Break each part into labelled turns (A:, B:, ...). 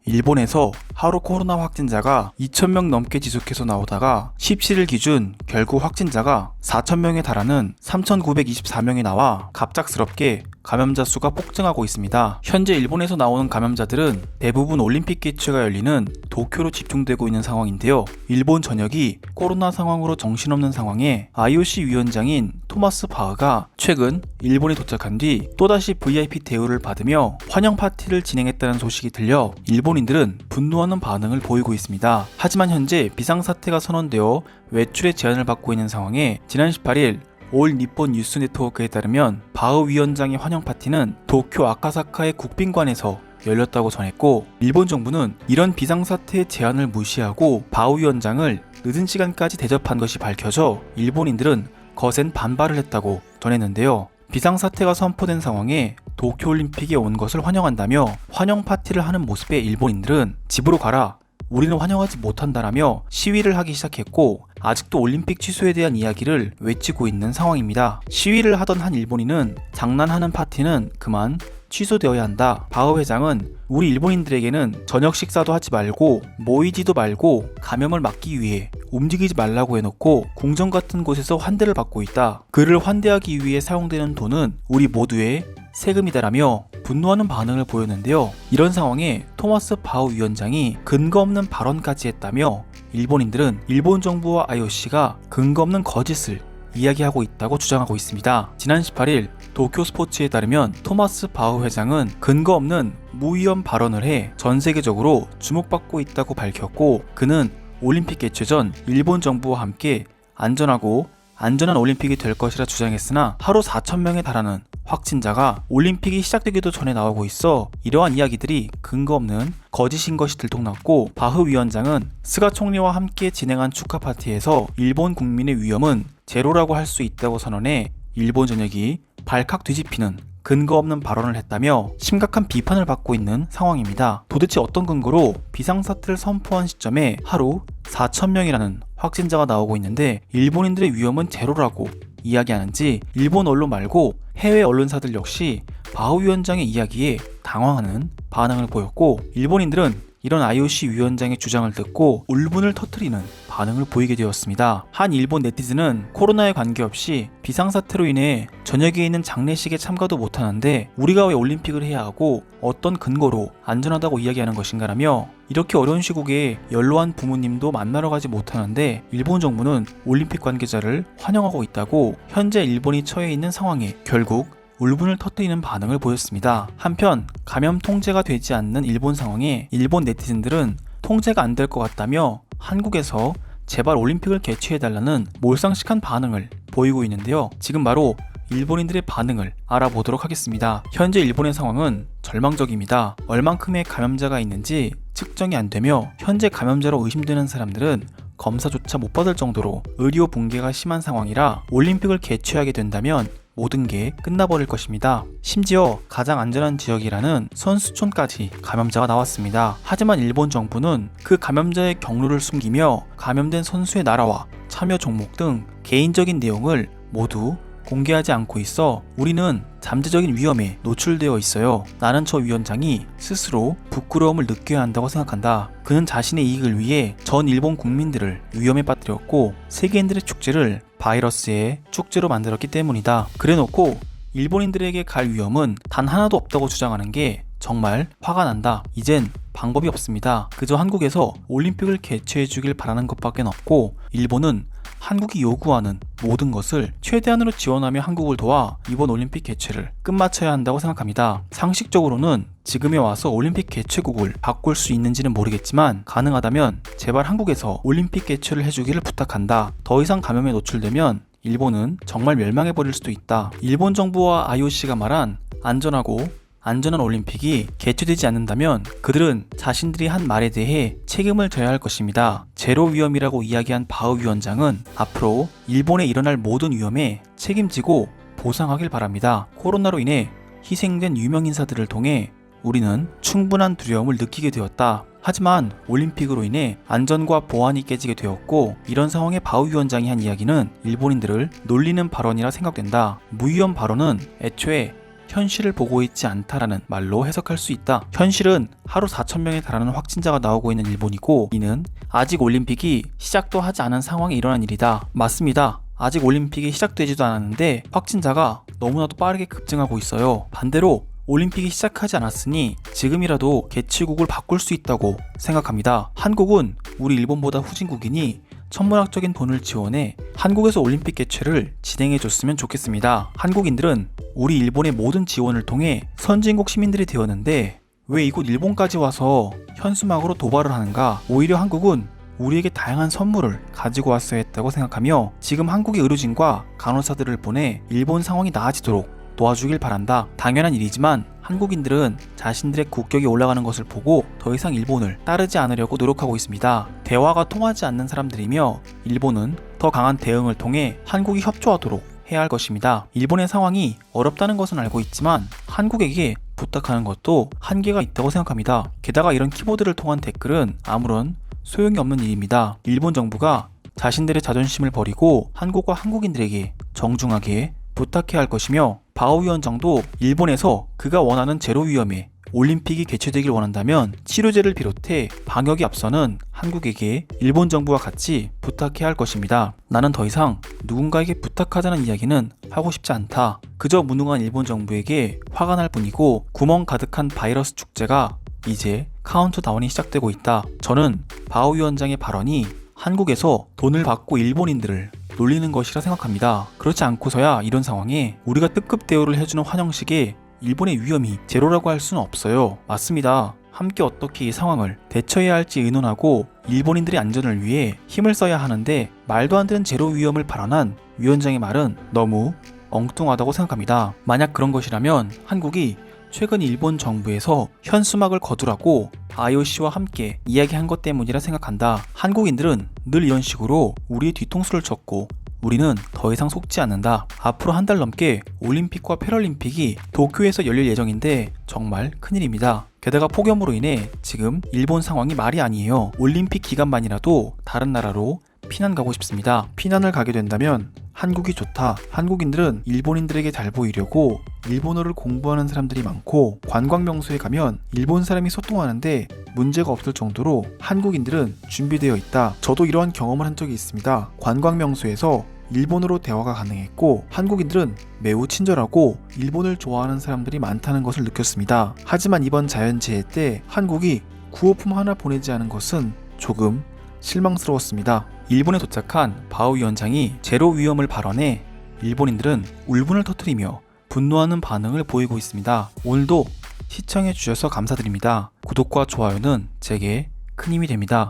A: 일본에서 하루 코로나 확진자가 2,000명 넘게 지속해서 나오다가 17일 기준 결국 확진자가 4,000명에 달하는 3,924명이 나와 갑작스럽게 감염자 수가 폭증하고 있습니다. 현재 일본에서 나오는 감염자들은 대부분 올림픽 개최가 열리는 도쿄로 집중되고 있는 상황인데요. 일본 전역이 코로나 상황으로 정신없는 상황에 IOC 위원장인 토마스 바흐가 최근 일본에 도착한 뒤 또다시 VIP 대우를 받으며 환영 파티를 진행했다는 소식이 들려 일본인들은 분노하는 반응을 보이고 있습니다. 하지만 현재 비상사태가 선언되어 외출에 제한을 받고 있는 상황에 지난 18일 올 니폰 뉴스 네트워크에 따르면 바흐 위원장의 환영 파티는 도쿄 아카사카의 국빈관에서 열렸다고 전했고, 일본 정부는 이런 비상사태의 제한을 무시하고 바흐 위원장을 늦은 시간까지 대접한 것이 밝혀져 일본인들은 거센 반발을 했다고 전했는데요. 비상사태가 선포된 상황에 도쿄올림픽에 온 것을 환영한다며 환영 파티를 하는 모습에 일본인들은 집으로 가라, 우리는 환영하지 못한다라며 시위를 하기 시작했고, 아직도 올림픽 취소에 대한 이야기를 외치고 있는 상황입니다. 시위를 하던 한 일본인은 장난하는 파티는 그만 취소되어야 한다. 바흐 회장은 우리 일본인들에게는 저녁 식사도 하지 말고 모이지도 말고 감염을 막기 위해 움직이지 말라고 해놓고 궁전 같은 곳에서 환대를 받고 있다. 그를 환대하기 위해 사용되는 돈은 우리 모두의 세금이다라며 분노하는 반응을 보였는데요. 이런 상황에 토마스 바흐 위원장이 근거 없는 발언까지 했다며 일본인들은 일본 정부와 IOC가 근거 없는 거짓을 이야기하고 있다고 주장하고 있습니다. 지난 18일 도쿄 스포츠에 따르면 토마스 바흐 회장은 근거 없는 무위험 발언을 해 전 세계적으로 주목받고 있다고 밝혔고, 그는 올림픽 개최 전 일본 정부와 함께 안전한 올림픽이 될 것이라 주장했으나 하루 4,000명에 달하는 확진자가 올림픽이 시작되기도 전에 나오고 있어 이러한 이야기들이 근거 없는 거짓인 것이 들통났고, 바흐 위원장은 스가 총리와 함께 진행한 축하 파티에서 일본 국민의 위험은 제로라고 할 수 있다고 선언해 일본 전역이 발칵 뒤집히는 근거 없는 발언을 했다며 심각한 비판을 받고 있는 상황입니다. 도대체 어떤 근거로 비상사태를 선포한 시점에 하루 4,000명이라는 확진자가 나오고 있는데 일본인들의 위험은 제로라고 이야기하는지, 일본 언론 말고 해외 언론사들 역시 바흐 위원장의 이야기에 당황하는 반응을 보였고, 일본인들은 이런 IOC 위원장의 주장을 듣고 울분을 터뜨리는 반응을 보이게 되었습니다. 한 일본 네티즌은 코로나에 관계없이 비상사태로 인해 저녁에 있는 장례식에 참가도 못하는데 우리가 왜 올림픽을 해야 하고 어떤 근거로 안전하다고 이야기하는 것인가라며, 이렇게 어려운 시국에 연로한 부모님도 만나러 가지 못하는데 일본 정부는 올림픽 관계자를 환영하고 있다고 현재 일본이 처해 있는 상황에 결국 울분을 터뜨리는 반응을 보였습니다. 한편 감염 통제가 되지 않는 일본 상황에 일본 네티즌들은 통제가 안 될 것 같다며 한국에서 제발 올림픽을 개최해달라는 몰상식한 반응을 보이고 있는데요. 지금 바로 일본인들의 반응을 알아보도록 하겠습니다. 현재 일본의 상황은 절망적입니다. 얼만큼의 감염자가 있는지 측정이 안 되며 현재 감염자로 의심되는 사람들은 검사조차 못 받을 정도로 의료 붕괴가 심한 상황이라 올림픽을 개최하게 된다면 모든 게 끝나버릴 것입니다. 심지어 가장 안전한 지역이라는 선수촌까지 감염자가 나왔습니다. 하지만 일본 정부는 그 감염자의 경로를 숨기며 감염된 선수의 나라와 참여 종목 등 개인적인 내용을 모두 공개하지 않고 있어 우리는 잠재적인 위험에 노출되어 있어요. 나는 저 위원장이 스스로 부끄러움을 느껴야 한다고 생각한다. 그는 자신의 이익을 위해 전 일본 국민들을 위험에 빠뜨렸고 세계인들의 축제를 바이러스의 축제로 만들었기 때문이다. 그래놓고 일본인들에게 갈 위험은 단 하나도 없다고 주장하는 게 정말 화가 난다. 이젠 방법이 없습니다. 그저 한국에서 올림픽을 개최해주길 바라는 것밖에 없고, 일본은 한국이 요구하는 모든 것을 최대한으로 지원하며 한국을 도와 이번 올림픽 개최를 끝마쳐야 한다고 생각합니다. 상식적으로는 지금에 와서 올림픽 개최국을 바꿀 수 있는지는 모르겠지만 가능하다면 제발 한국에서 올림픽 개최를 해주기를 부탁한다. 더 이상 감염에 노출되면 일본은 정말 멸망해버릴 수도 있다. 일본 정부와 IOC가 말한 안전한 올림픽이 개최되지 않는다면 그들은 자신들이 한 말에 대해 책임을 져야 할 것입니다. 제로 위험이라고 이야기한 바흐 위원장은 앞으로 일본에 일어날 모든 위험에 책임지고 보상하길 바랍니다. 코로나로 인해 희생된 유명 인사들을 통해 우리는 충분한 두려움을 느끼게 되었다. 하지만 올림픽으로 인해 안전과 보안이 깨지게 되었고, 이런 상황에 바흐 위원장이 한 이야기는 일본인들을 놀리는 발언이라 생각된다. 무위험 발언은 애초에 현실을 보고 있지 않다라는 말로 해석할 수 있다. 현실은 하루 4,000명에 달하는 확진자가 나오고 있는 일본이고, 이는 아직 올림픽이 시작도 하지 않은 상황에 일어난 일이다. 맞습니다. 아직 올림픽이 시작되지도 않았는데 확진자가 너무나도 빠르게 급증하고 있어요. 반대로 올림픽이 시작하지 않았으니 지금이라도 개최국을 바꿀 수 있다고 생각합니다. 한국은 우리 일본보다 후진국이니 천문학적인 돈을 지원해 한국에서 올림픽 개최를 진행해줬으면 좋겠습니다. 한국인들은 우리 일본의 모든 지원을 통해 선진국 시민들이 되었는데 왜 이곳 일본까지 와서 현수막으로 도발을 하는가? 오히려 한국은 우리에게 다양한 선물을 가지고 왔어야 했다고 생각하며 지금 한국의 의료진과 간호사들을 보내 일본 상황이 나아지도록 도와주길 바란다. 당연한 일이지만 한국인들은 자신들의 국격이 올라가는 것을 보고 더 이상 일본을 따르지 않으려고 노력하고 있습니다. 대화가 통하지 않는 사람들이며 일본은 더 강한 대응을 통해 한국이 협조하도록 해야 할 것입니다. 일본의 상황이 어렵다는 것은 알고 있지만 한국에게 부탁하는 것도 한계가 있다고 생각합니다. 게다가 이런 키보드를 통한 댓글은 아무런 소용이 없는 일입니다. 일본 정부가 자신들의 자존심을 버리고 한국과 한국인들에게 정중하게 부탁해야 할 것이며, 바오 위원장도 일본에서 그가 원하는 제로 위험에 올림픽이 개최되길 원한다면 치료제를 비롯해 방역에 앞서는 한국에게 일본 정부와 같이 부탁해야 할 것입니다. 나는 더 이상 누군가에게 부탁하자는 이야기는 하고 싶지 않다. 그저 무능한 일본 정부에게 화가 날 뿐이고 구멍 가득한 바이러스 축제가 이제 카운트다운이 시작되고 있다. 저는 바오 위원장의 발언이 한국에서 돈을 받고 일본인들을 놀리는 것이라 생각합니다. 그렇지 않고서야 이런 상황에 우리가 특급 대우를 해주는 환영식에 일본의 위험이 제로라고 할 수는 없어요. 맞습니다. 함께 어떻게 이 상황을 대처해야 할지 의논하고 일본인들의 안전을 위해 힘을 써야 하는데 말도 안 되는 제로 위험을 발언한 위원장의 말은 너무 엉뚱하다고 생각합니다. 만약 그런 것이라면 한국이 최근 일본 정부에서 현수막을 거두라고 IOC와 함께 이야기한 것 때문이라 생각한다. 한국인들은 늘 이런 식으로 우리의 뒤통수를 쳤고 우리는 더 이상 속지 않는다. 앞으로 한 달 넘게 올림픽과 패럴림픽이 도쿄에서 열릴 예정인데 정말 큰일입니다. 게다가 폭염으로 인해 지금 일본 상황이 말이 아니에요. 올림픽 기간만이라도 다른 나라로 피난 가고 싶습니다. 피난을 가게 된다면 한국이 좋다. 한국인들은 일본인들에게 잘 보이려고 일본어를 공부하는 사람들이 많고 관광 명소에 가면 일본 사람이 소통하는데 문제가 없을 정도로 한국인들은 준비되어 있다. 저도 이러한 경험을 한 적이 있습니다. 관광 명소에서 일본어로 대화가 가능했고 한국인들은 매우 친절하고 일본을 좋아하는 사람들이 많다는 것을 느꼈습니다. 하지만 이번 자연재해 때 한국이 구호품 하나 보내지 않은 것은 조금 실망스러웠습니다. 일본에 도착한 바오 위원장이 제로 위험을 발언해 일본인들은 울분을 터뜨리며 분노하는 반응을 보이고 있습니다. 오늘도 시청해주셔서 감사드립니다. 구독과 좋아요는 제게 큰 힘이 됩니다.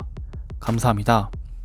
A: 감사합니다.